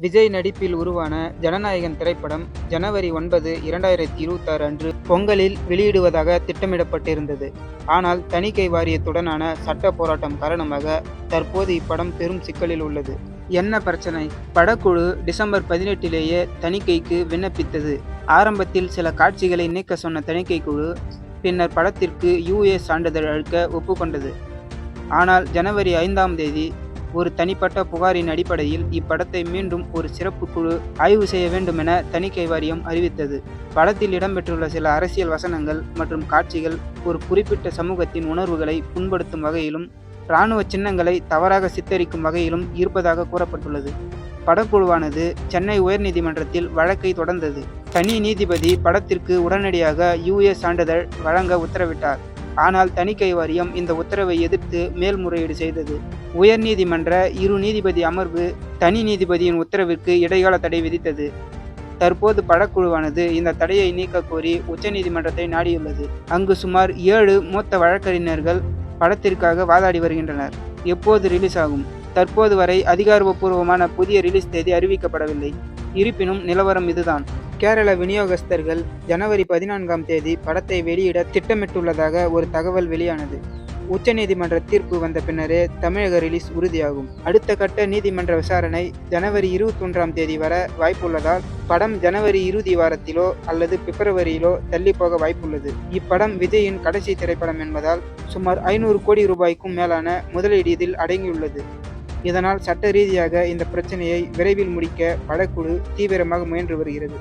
விஜய் நடிப்பில் உருவான ஜனநாயகன் திரைப்படம் ஜனவரி 9, 2026 அன்று பொங்கலில் வெளியிடுவதாக திட்டமிடப்பட்டிருந்தது. ஆனால் தணிக்கை வாரியத்துடனான சட்ட போராட்டம் காரணமாக தற்போது இப்படம் பெரும் சிக்கலில் உள்ளது. என்ன பிரச்சனை? படக்குழு டிசம்பர் 18லேயே தணிக்கைக்கு விண்ணப்பித்தது. ஆரம்பத்தில் சில காட்சிகளை நீக்க சொன்ன தணிக்கை குழு பின்னர் படத்திற்கு UA சான்றிதழ் அளிக்க ஒப்புக்கொண்டது. ஆனால் ஜனவரி 5ஆம் தேதி ஒரு தனிப்பட்ட புகாரின் அடிப்படையில் இப்படத்தை மீண்டும் ஒரு சிறப்பு குழு ஆய்வு செய்ய வேண்டும் என தணிக்கை வாரியம் அறிவித்தது. படத்தில் இடம்பெற்றுள்ள சில அரசியல் வசனங்கள் மற்றும் காட்சிகள் ஒரு குறிப்பிட்ட சமூகத்தின் உணர்வுகளை புண்படுத்தும் வகையிலும் இராணுவ சின்னங்களை தவறாக சித்தரிக்கும் வகையிலும் இருப்பதாக கூறப்பட்டுள்ளது. படக்குழுவானது சென்னை உயர்நீதிமன்றத்தில் வழக்கை தொடர்ந்தது. தனி நீதிபதி படத்திற்கு உடனடியாக UA சான்றிதழ் வழங்க உத்தரவிட்டார். ஆனால் தணிக்கை வாரியம் இந்த உத்தரவை எதிர்த்து மேல்முறையீடு செய்தது. உயர்நீதிமன்ற 2 நீதிபதி அமர்வு தனி நீதிபதியின் உத்தரவிற்கு இடைக்கால தடை விதித்தது. தற்போது படக்குழுவானது இந்த தடையை நீக்க கோரி உச்சநீதிமன்றத்தை நாடியுள்ளது. அங்கு சுமார் 7 மூத்த வழக்கறிஞர்கள் படத்திற்காக வாதாடி வருகின்றனர். எப்போது ரிலீஸ் ஆகும்? தற்போது வரை அதிகாரப்பூர்வமான புதிய ரிலீஸ் தேதி அறிவிக்கப்படவில்லை. இருப்பினும் நிலவரம் இதுதான். கேரள விநியோகஸ்தர்கள் ஜனவரி 14ஆம் தேதி படத்தை வெளியிட திட்டமிட்டுள்ளதாக ஒரு தகவல் வெளியானது. உச்சநீதிமன்ற தீர்ப்பு வந்த பின்னரே தமிழக ரிலீஸ் உறுதியாகும். அடுத்த கட்ட நீதிமன்ற விசாரணை ஜனவரி 21ஆம் தேதி வர வாய்ப்புள்ளதால் படம் ஜனவரி இறுதி வாரத்திலோ அல்லது பிப்ரவரியிலோ தள்ளி போக வாய்ப்புள்ளது. இப்படம் விஜயின் கடைசி திரைப்படம் என்பதால் சுமார் 500 கோடி ரூபாய்க்கும் மேலான முதலீடு இதில் அடங்கியுள்ளது. இதனால் சட்ட ரீதியாக இந்த பிரச்சனையை விரைவில் முடிக்க படக்குழு தீவிரமாக முயன்று வருகிறது.